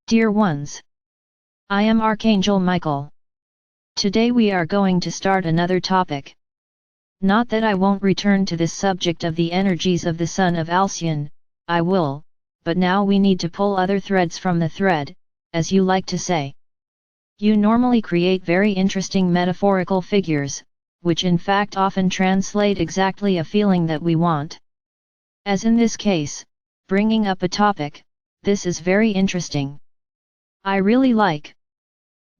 Dear ones, I am Archangel Michael. Today we are going to start another topic. Not that I won't return to this subject of the energies of the Son of Alcyon, I will, but now we need to pull other threads from the thread, as you like to say. You normally create very interesting metaphorical figures, which in fact often translate exactly a feeling that we want. As in this case, bringing up a topic, this is very interesting. I really like.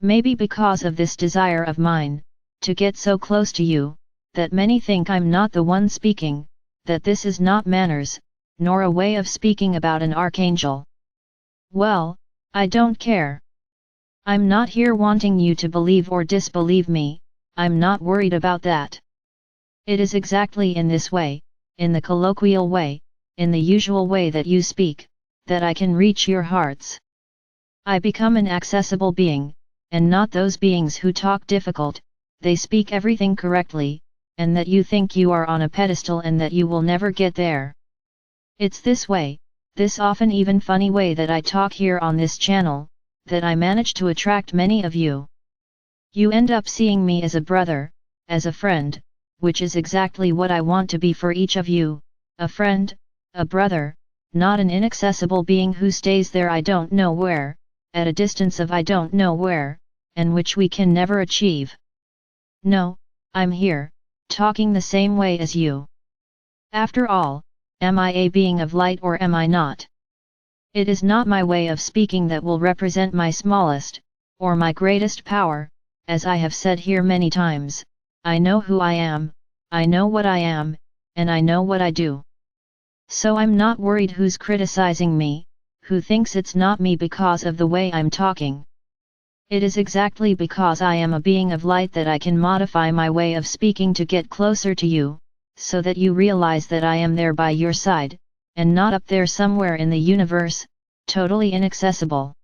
Maybe because of this desire of mine, to get so close to you, that many think I'm not the one speaking, that this is not manners, nor a way of speaking about an archangel. Well, I don't care. I'm not here wanting you to believe or disbelieve me, I'm not worried about that. It is exactly in this way, in the colloquial way, in the usual way that you speak, that I can reach your hearts. I become an accessible being, and not those beings who talk difficult, they speak everything correctly, and that you think you are on a pedestal and that you will never get there. It's this way, this often even funny way that I talk here on this channel, that I manage to attract many of you. You end up seeing me as a brother, as a friend, which is exactly what I want to be for each of you, a friend, a brother, not an inaccessible being who stays there I don't know where, at a distance of I don't know where, and which we can never achieve. No, I'm here, talking the same way as you. After all, am I a being of light or am I not? It is not my way of speaking that will represent my smallest, or my greatest power, as I have said here many times, I know who I am, I know what I am, and I know what I do. So I'm not worried who's criticizing me, who thinks it's not me because of the way I'm talking. It is exactly because I am a being of light that I can modify my way of speaking to get closer to you, so that you realize that I am there by your side, and not up there somewhere in the universe, totally inaccessible.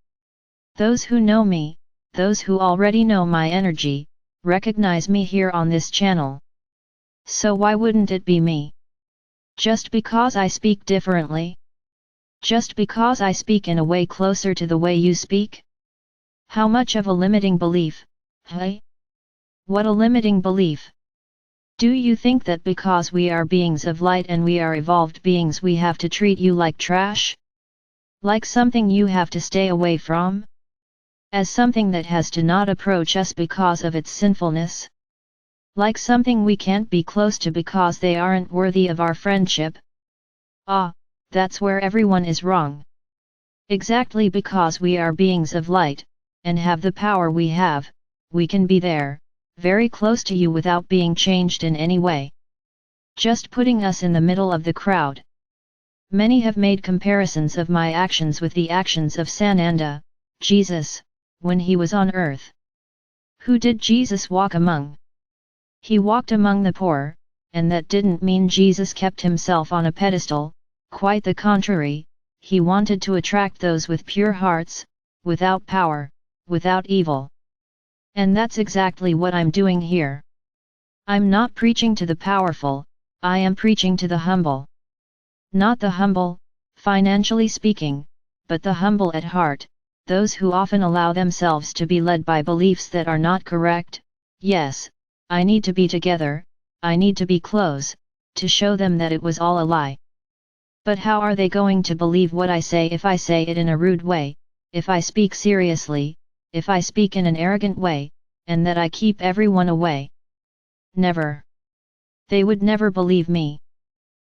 Those who know me, those who already know my energy, recognize me here on this channel. So why wouldn't it be me? Just because I speak differently? Just because I speak in a way closer to the way you speak? How much of a limiting belief, hey? What a limiting belief! Do you think that because we are beings of light and we are evolved beings we have to treat you like trash? Like something you have to stay away from? As something that has to not approach us because of its sinfulness? Like something we can't be close to because they aren't worthy of our friendship? Ah, that's where everyone is wrong. Exactly because we are beings of light, and have the power we have, we can be there, very close to you without being changed in any way. Just putting us in the middle of the crowd. Many have made comparisons of my actions with the actions of Sananda, Jesus, when he was on earth. Who did Jesus walk among? He walked among the poor, and that didn't mean Jesus kept himself on a pedestal, quite the contrary, he wanted to attract those with pure hearts, without power, without evil. And that's exactly what I'm doing here. I'm not preaching to the powerful, I am preaching to the humble. Not the humble, financially speaking, but the humble at heart, those who often allow themselves to be led by beliefs that are not correct. Yes, I need to be together, I need to be close, to show them that it was all a lie. But how are they going to believe what I say if I say it in a rude way, if I speak seriously, if I speak in an arrogant way, and that I keep everyone away? Never. They would never believe me.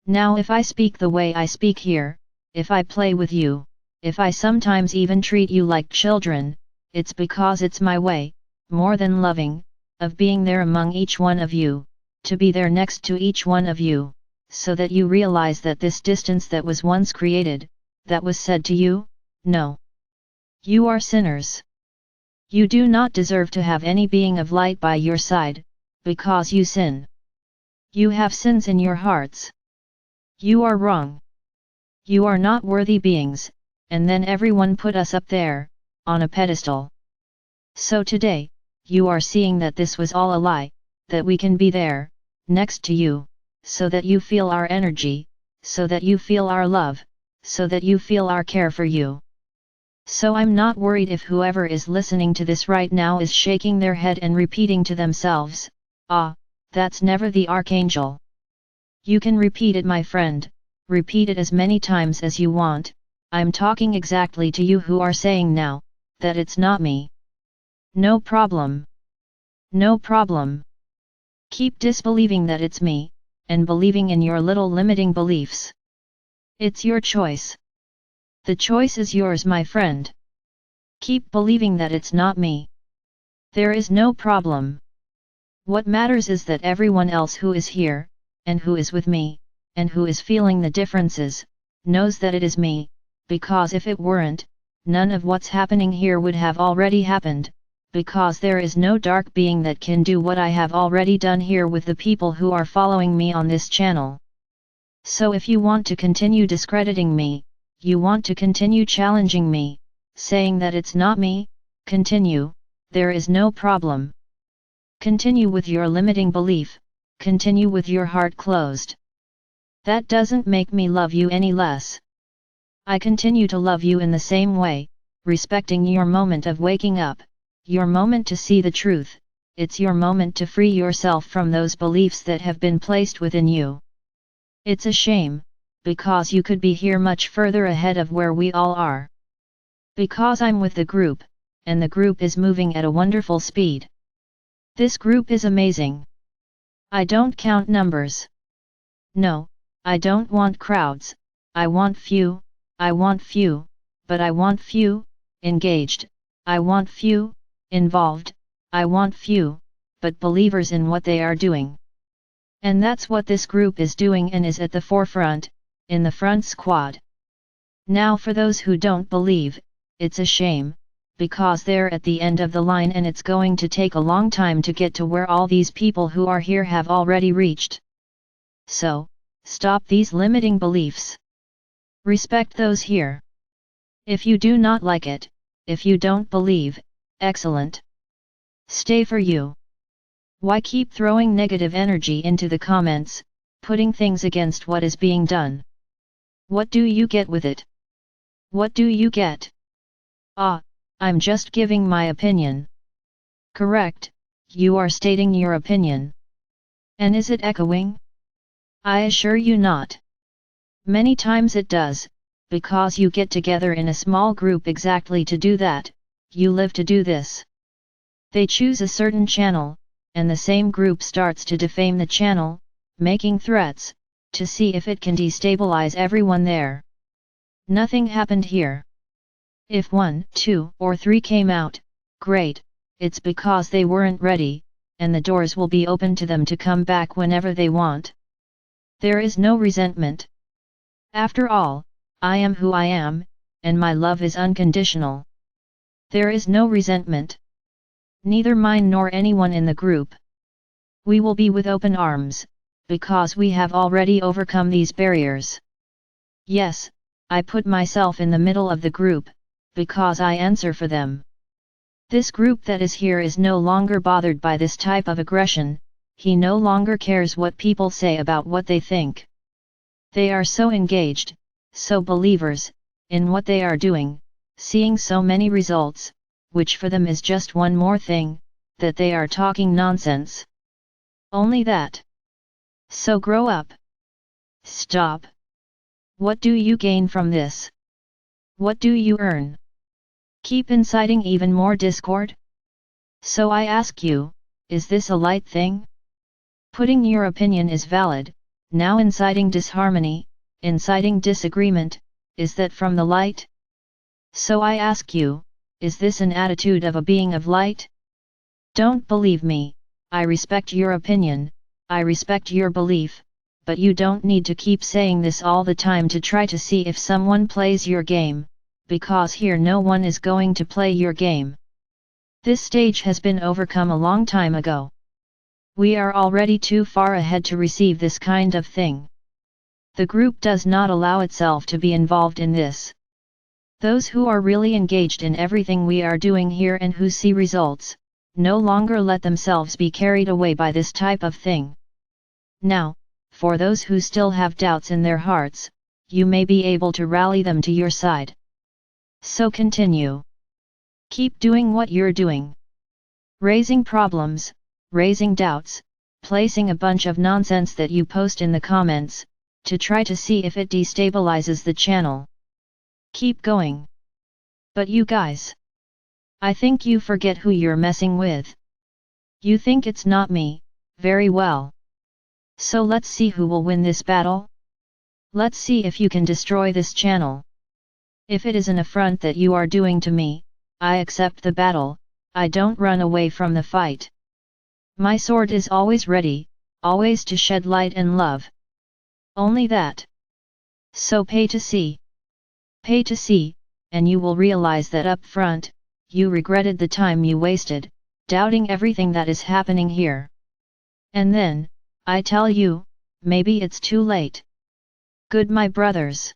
Now if I speak the way I speak here, if I play with you, if I sometimes even treat you like children, it's because it's my way, more than loving, of being there among each one of you, to be there next to each one of you, so that you realize that this distance that was once created, that was said to you, no. You are sinners. You do not deserve to have any being of light by your side, because you sin. You have sins in your hearts. You are wrong. You are not worthy beings, and then everyone put us up there, on a pedestal. So today, you are seeing that this was all a lie, that we can be there, next to you, so that you feel our energy, so that you feel our love, so that you feel our care for you. So I'm not worried if whoever is listening to this right now is shaking their head and repeating to themselves, "Ah, that's never the Archangel." You can repeat it, my friend, repeat it as many times as you want. I'm talking exactly to you who are saying now, that it's not me. No problem. No problem. Keep disbelieving that it's me, and believing in your little limiting beliefs. It's your choice. The choice is yours, my friend. Keep believing that it's not me. There is no problem. What matters is that everyone else who is here, and who is with me, and who is feeling the differences, knows that it is me, because if it weren't, none of what's happening here would have already happened, because there is no dark being that can do what I have already done here with the people who are following me on this channel. So if you want to continue discrediting me, you want to continue challenging me, saying that it's not me, continue, there is no problem. Continue with your limiting belief, continue with your heart closed. That doesn't make me love you any less. I continue to love you in the same way, respecting your moment of waking up, your moment to see the truth. It's your moment to free yourself from those beliefs that have been placed within you. It's a shame, because you could be here much further ahead of where we all are. Because I'm with the group, and the group is moving at a wonderful speed. This group is amazing. I don't count numbers. No, I don't want crowds, I want few, but I want few, engaged, I want few, involved, I want few, but believers in what they are doing. And that's what this group is doing and is at the forefront, in the front squad. Now for those who don't believe, it's a shame, because they're at the end of the line and it's going to take a long time to get to where all these people who are here have already reached. So, stop these limiting beliefs. Respect those here. If you do not like it, if you don't believe, excellent. Stay for you. Why keep throwing negative energy into the comments, putting things against what is being done? What do you get with it? What do you get? Ah, I'm just giving my opinion. Correct, you are stating your opinion. And is it echoing? I assure you not. Many times it does, because you get together in a small group exactly to do that, you live to do this. They choose a certain channel, and the same group starts to defame the channel, making threats, to see if it can destabilize everyone there. Nothing happened here. If 1, 2, or 3 came out, great, it's because they weren't ready, and the doors will be open to them to come back whenever they want. There is no resentment. After all, I am who I am, and my love is unconditional. There is no resentment. Neither mine nor anyone in the group. We will be with open arms, because we have already overcome these barriers. Yes, I put myself in the middle of the group, because I answer for them. This group that is here is no longer bothered by this type of aggression, he no longer cares what people say about what they think. They are so engaged, so believers, in what they are doing, seeing so many results, which for them is just one more thing, that they are talking nonsense. Only that. So grow up. Stop. What do you gain from this? What do you earn? Keep inciting even more discord? So I ask you, is this a light thing? Putting your opinion is valid, now inciting disharmony, inciting disagreement, is that from the light? So I ask you, is this an attitude of a being of light? Don't believe me, I respect your opinion, I respect your belief, but you don't need to keep saying this all the time to try to see if someone plays your game, because here no one is going to play your game. This stage has been overcome a long time ago. We are already too far ahead to receive this kind of thing. The group does not allow itself to be involved in this. Those who are really engaged in everything we are doing here and who see results, no longer let themselves be carried away by this type of thing. Now, for those who still have doubts in their hearts, you may be able to rally them to your side. So continue. Keep doing what you're doing. Raising problems, raising doubts, placing a bunch of nonsense that you post in the comments, to try to see if it destabilizes the channel. Keep going. But you guys, I think you forget who you're messing with. You think it's not me, very well. So let's see who will win this battle. Let's see if you can destroy this channel. If it is an affront that you are doing to me, I accept the battle, I don't run away from the fight. My sword is always ready, always to shed light and love. Only that. So pay to see. Pay to see, and you will realize that up front, you regretted the time you wasted, doubting everything that is happening here. And then, I tell you, maybe it's too late. Good my brothers.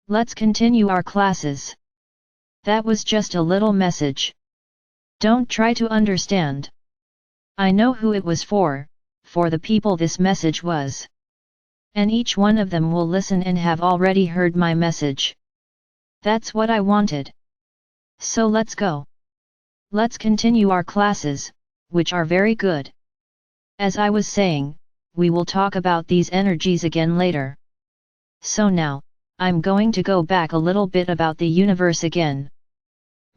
Let's continue our classes. That was just a little message. Don't try to understand. I know who it was for the people this message was. And each one of them will listen and have already heard my message. That's what I wanted. So let's go. Let's continue our classes, which are very good. As I was saying, we will talk about these energies again later. So now, I'm going to go back a little bit about the universe again.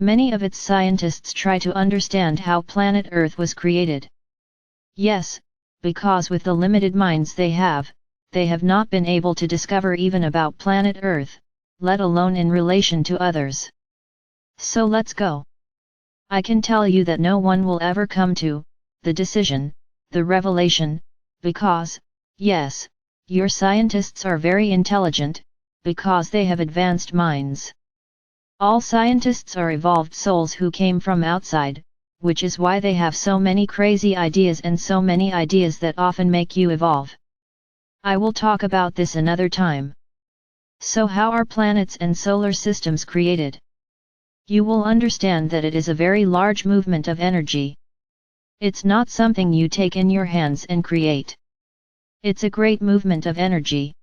Many of its scientists try to understand how planet Earth was created. Yes, because with the limited minds they have not been able to discover even about planet Earth, let alone in relation to others. So let's go. I can tell you that no one will ever come to the decision, the revelation, because, yes, your scientists are very intelligent, because they have advanced minds. All scientists are evolved souls who came from outside, which is why they have so many crazy ideas and so many ideas that often make you evolve. I will talk about this another time. So how are planets and solar systems created? You will understand that it is a very large movement of energy. It's not something you take in your hands and create. It's a great movement of energy.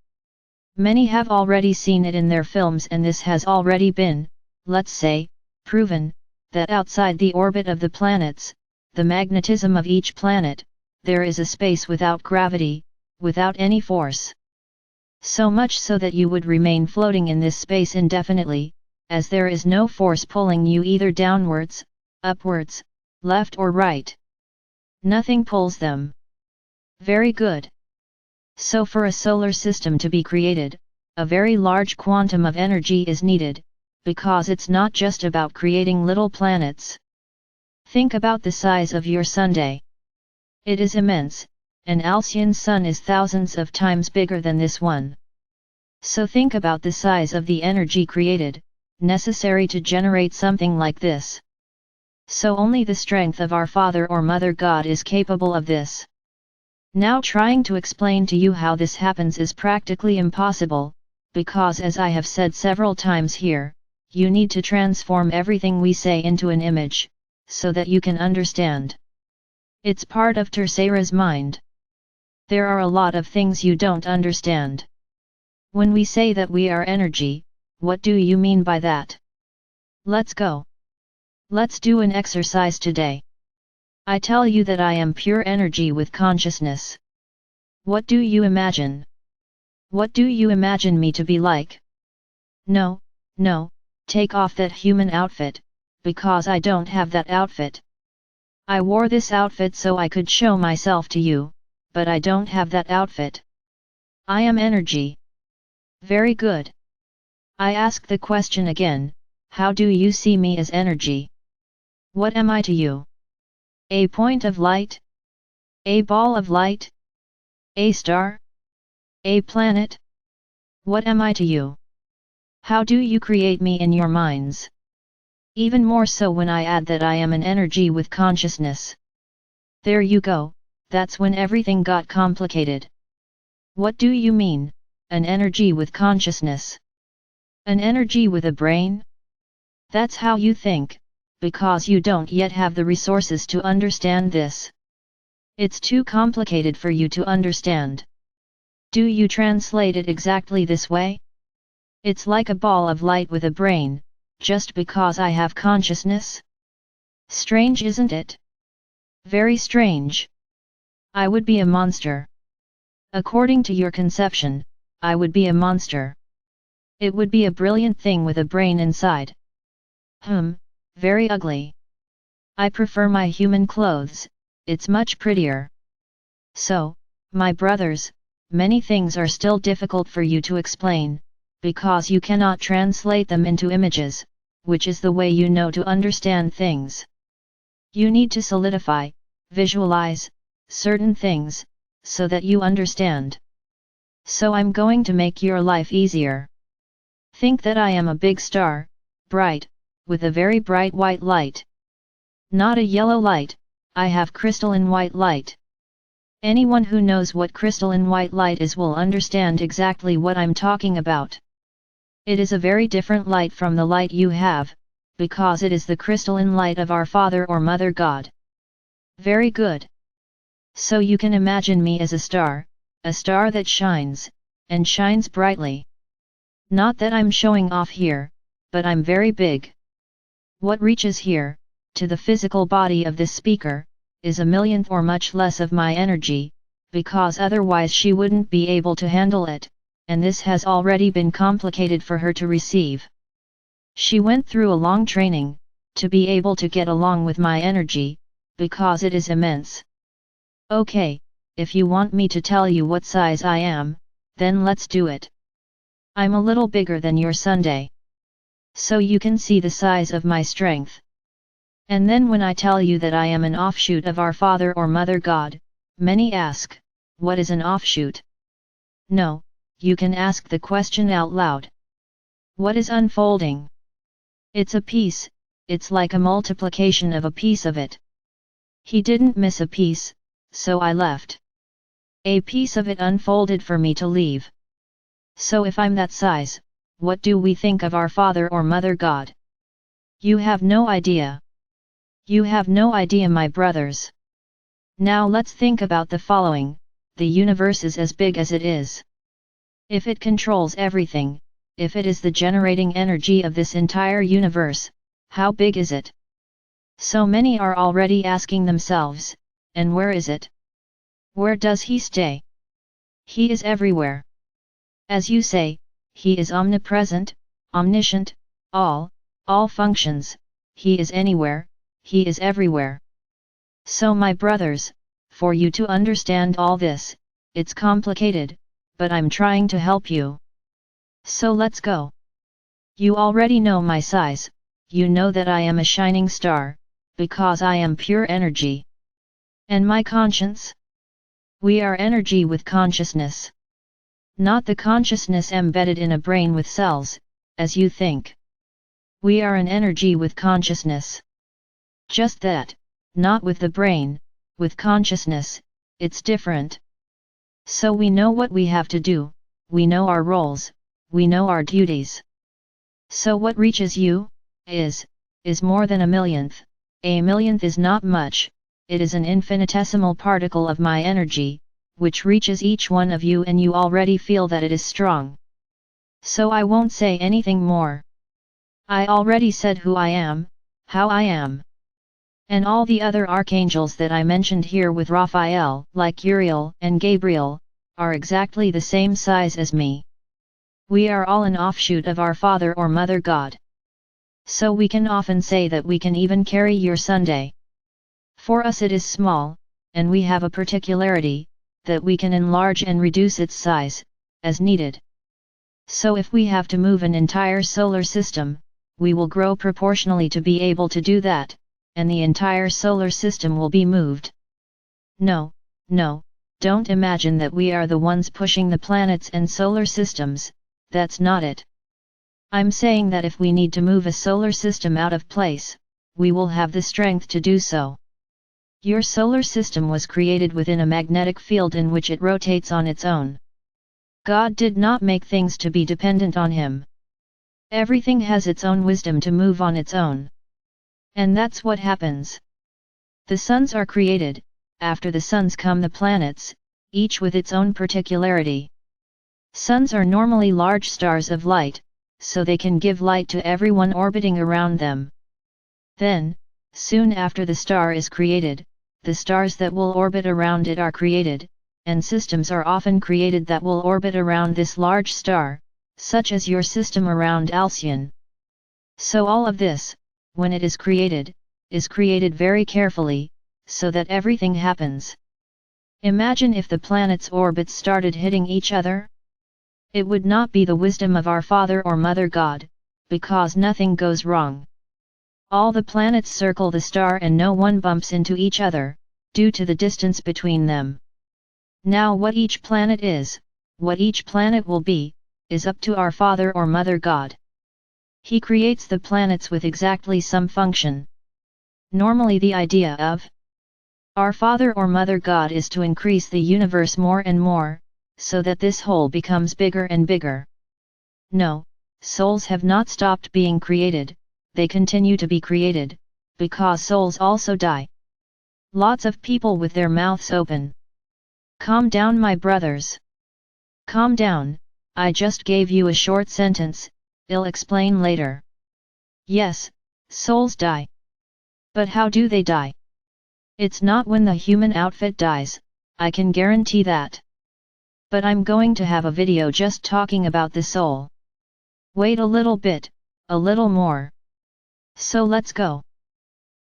Many have already seen it in their films, and this has already been, let's say, proven, that outside the orbit of the planets, the magnetism of each planet, there is a space without gravity, without any force. So much so that you would remain floating in this space indefinitely, as there is no force pulling you either downwards, upwards, left or right. Nothing pulls them. Very good. So for a solar system to be created, a very large quantum of energy is needed, because it's not just about creating little planets. Think about the size of your Sunday. It is immense, an Alcyon sun is thousands of times bigger than this one. So think about the size of the energy created, necessary to generate something like this. So only the strength of our Father or Mother God is capable of this. Now trying to explain to you how this happens is practically impossible, because as I have said several times here, you need to transform everything we say into an image, so that you can understand. It's part of Tersera's mind. There are a lot of things you don't understand. When we say that we are energy, what do you mean by that? Let's go. Let's do an exercise today. I tell you that I am pure energy with consciousness. What do you imagine? What do you imagine me to be like? No, take off that human outfit, because I don't have that outfit. I wore this outfit so I could show myself to you, but I don't have that outfit. I am energy. Very good. I ask the question again, how do you see me as energy? What am I to you? A point of light? A ball of light? A star? A planet? What am I to you? How do you create me in your minds? Even more so when I add that I am an energy with consciousness. There you go, that's when everything got complicated. What do you mean, an energy with consciousness? An energy with a brain? That's how you think, because you don't yet have the resources to understand this. It's too complicated for you to understand. Do you translate it exactly this way? It's like a ball of light with a brain, just because I have consciousness? Strange, isn't it? Very strange. I would be a monster. According to your conception, I would be a monster. It would be a brilliant thing with a brain inside. Very ugly. I prefer my human clothes, it's much prettier. So, my brothers, many things are still difficult for you to explain, because you cannot translate them into images, which is the way you know to understand things. You need to solidify, visualize, certain things, so that you understand. So I'm going to make your life easier. Think that I am a big star, bright, with a very bright white light. Not a yellow light, I have crystalline white light. Anyone who knows what crystalline white light is will understand exactly what I'm talking about. It is a very different light from the light you have, because it is the crystalline light of our Father or Mother God. Very good. So you can imagine me as a star that shines, and shines brightly. Not that I'm showing off here, but I'm very big. What reaches here, to the physical body of this speaker, is a millionth or much less of my energy, because otherwise she wouldn't be able to handle it, and this has already been complicated for her to receive. She went through a long training, to be able to get along with my energy, because it is immense. Okay, if you want me to tell you what size I am, then let's do it. I'm a little bigger than your Sunday. So you can see the size of my strength. And then when I tell you that I am an offshoot of our Father or Mother God, many ask, what is an offshoot? No, you can ask the question out loud. What is unfolding? It's a piece, it's like a multiplication of a piece of it. He didn't miss a piece, so I left. A piece of it unfolded for me to leave. So if I'm that size, what do we think of our Father or Mother God? You have no idea. You have no idea, my brothers. Now let's think about the following: the universe is as big as it is. If it controls everything, if it is the generating energy of this entire universe, how big is it? So many are already asking themselves, and where is it? Where does he stay? He is everywhere. As you say, he is omnipresent, omniscient, all functions, he is anywhere, he is everywhere. So my brothers, for you to understand all this, it's complicated, but I'm trying to help you. So let's go. You already know my size, you know that I am a shining star, because I am pure energy. And my conscience? We are energy with consciousness. Not the consciousness embedded in a brain with cells, as you think. We are an energy with consciousness. Just that, not with the brain, with consciousness, it's different. So we know what we have to do, we know our roles, we know our duties. So what reaches you, is more than a millionth. A millionth is not much, it is an infinitesimal particle of my energy, which reaches each one of you, and you already feel that it is strong. So I won't say anything more. I already said who I am, how I am. And all the other archangels that I mentioned here with Raphael, like Uriel and Gabriel, are exactly the same size as me. We are all an offshoot of our Father or Mother God. So we can often say that we can even carry your Sunday. For us it is small, and we have a particularity, that we can enlarge and reduce its size, as needed. So if we have to move an entire solar system, we will grow proportionally to be able to do that, and the entire solar system will be moved. No, don't imagine that we are the ones pushing the planets and solar systems, that's not it. I'm saying that if we need to move a solar system out of place, we will have the strength to do so. Your solar system was created within a magnetic field in which it rotates on its own. God did not make things to be dependent on Him. Everything has its own wisdom to move on its own. And that's what happens. The suns are created, after the suns come the planets, each with its own particularity. Suns are normally large stars of light, so they can give light to everyone orbiting around them. Then, soon after the star is created, the stars that will orbit around it are created, and systems are often created that will orbit around this large star, such as your system around Alcyon. So all of this, when it is created very carefully, so that everything happens. Imagine if the planets' orbits started hitting each other? It would not be the wisdom of our Father or Mother God, because nothing goes wrong. All the planets circle the star and no one bumps into each other, due to the distance between them. Now what each planet is, what each planet will be, is up to our Father or Mother God. He creates the planets with exactly some function. Normally the idea of our Father or Mother God is to increase the universe more and more, so that this whole becomes bigger and bigger. No, souls have not stopped being created, they continue to be created, because souls also die. Lots of people with their mouths open. Calm down, my brothers. Calm down, I just gave you a short sentence, I'll explain later. Yes, souls die. But how do they die? It's not when the human outfit dies, I can guarantee that. But I'm going to have a video just talking about the soul. Wait a little bit, a little more. So let's go.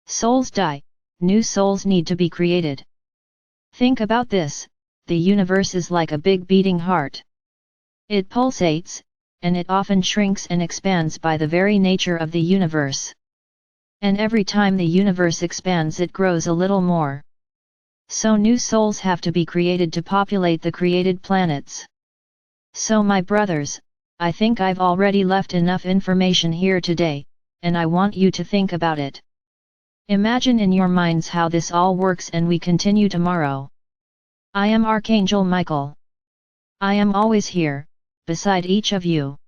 Souls die, new souls need to be created. Think about this, the universe is like a big beating heart. It pulsates, and it often shrinks and expands by the very nature of the universe. And every time the universe expands it grows a little more. So new souls have to be created to populate the created planets. So my brothers, I think I've already left enough information here today, and I want you to think about it. Imagine in your minds how this all works and we continue tomorrow. I am Archangel Michael. I am always here, beside each of you.